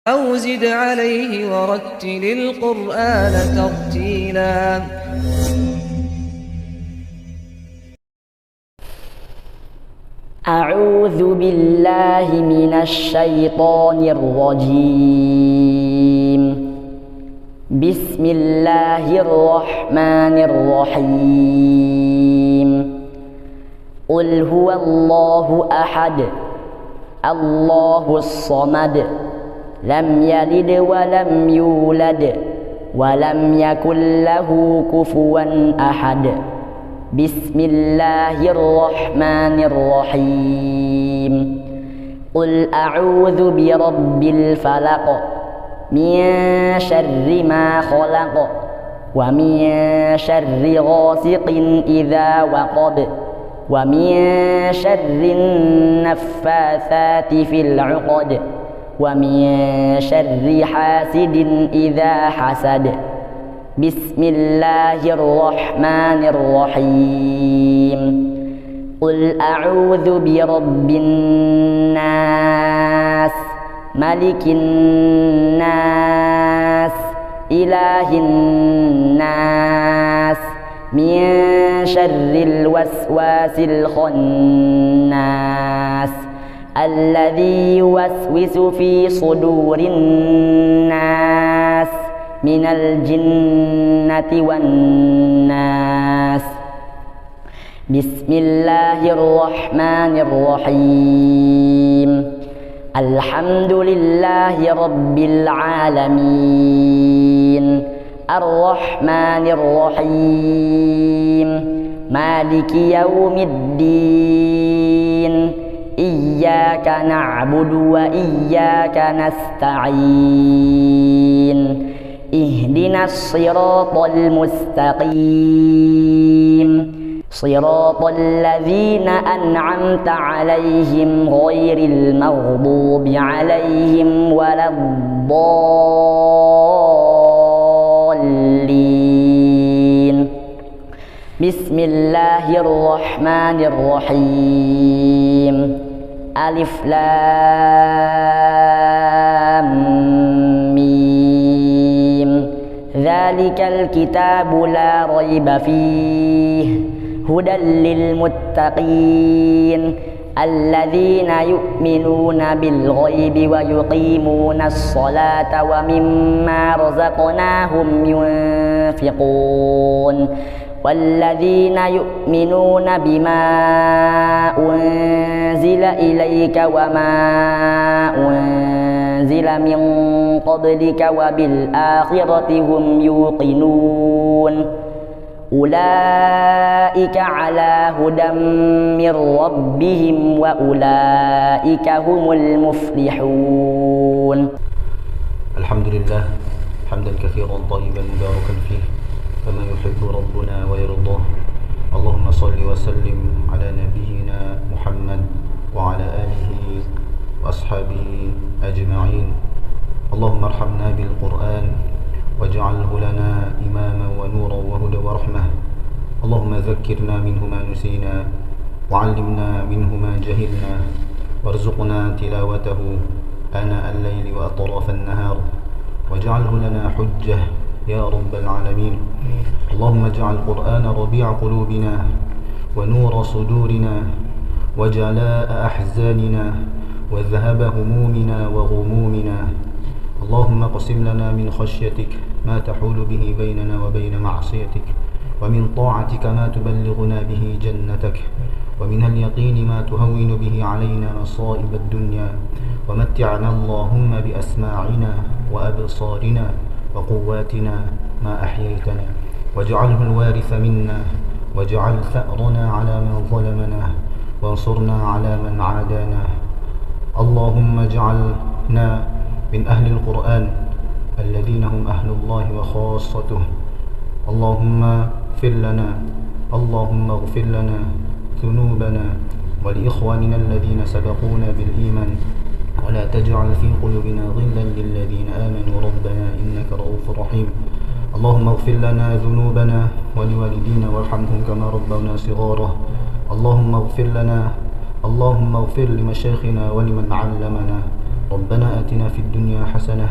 أو زد عليه ورتل القرآن ترتيلا. أعوذ بالله من الشيطان الرجيم. بسم الله الرحمن الرحيم. قل هو الله أحد الله الصمد لم يلد ولم يولد ولم يكن له كفوا أحد. بسم الله الرحمن الرحيم. قل أعوذ برب الفلق من شر ما خلق ومن شر غاسق إذا وقب ومن شر النفاثات في العقد ومن شر حاسد إذا حسد. بسم الله الرحمن الرحيم. قل أعوذ برب الناس ملك الناس إله الناس من شر الوسواس الخناس الذي يوسوس في صدور الناس من الجنة والناس. بسم الله الرحمن الرحيم. الحمد لله رب العالمين الرحمن الرحيم مالك يوم الدين إياك نعبد وإياك نستعين اهدنا الصراط المستقيم صراط الذين أنعمت عليهم غير المغضوب عليهم ولا الضالين. بسم الله الرحمن الرحيم. ألف لام ميم ذلك الكتاب لا ريب فيه هدى للمتقين الذين يؤمنون بالغيب ويقيمون الصلاة ومما رزقناهم ينفقون والذين يؤمنون بما أنزل إليك وما أنزل من قبلك وبالآخرة هم يوقنون أولئك على هدى من ربهم وأولئك هم المفلحون. الحمد لله حمدا كثيرا طيبا مباركا فيه كما يحب ربنا ويرضاه. اللهم صل وسلم على نبينا محمد وعلى آله وأصحابه أجمعين. اللهم ارحمنا بالقرآن واجعله لنا إماما ونورا وهدى ورحمة. اللهم ذكرنا منه ما نسينا وعلمنا منه ما جهلنا وارزقنا تلاوته آناء الليل وأطراف النهار واجعله لنا حجة يا رب العالمين. اللهم اجعل القرآن ربيع قلوبنا ونور صدورنا وجلاء أحزاننا وذهب همومنا وغمومنا. اللهم اقسم لنا من خشيتك ما تحول به بيننا وبين معصيتك ومن طاعتك ما تبلغنا به جنتك ومن اليقين ما تهون به علينا مصائب الدنيا ومتعنا اللهم بأسماعنا وأبصارنا وقواتنا ما أحييتنا واجعله الوارث منا واجعل ثأرنا على من ظلمنا وانصرنا على من عادانا. اللهم اجعلنا من أهل القرآن الذين هم أهل الله وخاصته. اللهم اغفر لنا اللهم اغفر لنا ذنوبنا ولإخواننا الذين سبقونا بالإيمان ولا تجعل في قلوبنا غلا للذين آمنوا ربنا إنك رؤوف رحيم. اللهم اغفر لنا ذنوبنا ولوالدينا وارحمهم كما ربونا صغارا. اللهم اغفر لنا اللهم اغفر لمشايخنا ولمن علمنا ربنا آتنا في الدنيا حسنة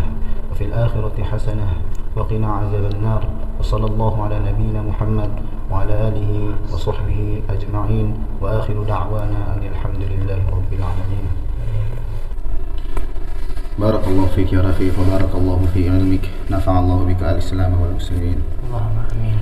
وفي الآخرة حسنة وقنا عذاب النار. وصلى الله على نبينا محمد وعلى آله وصحبه أجمعين، وآخر دعوانا أن الحمد لله رب العالمين. بارك الله فيك يا رفيق، وبارك الله في علمك، نفع الله بك الإسلام والمسلمين. اللهم آمين.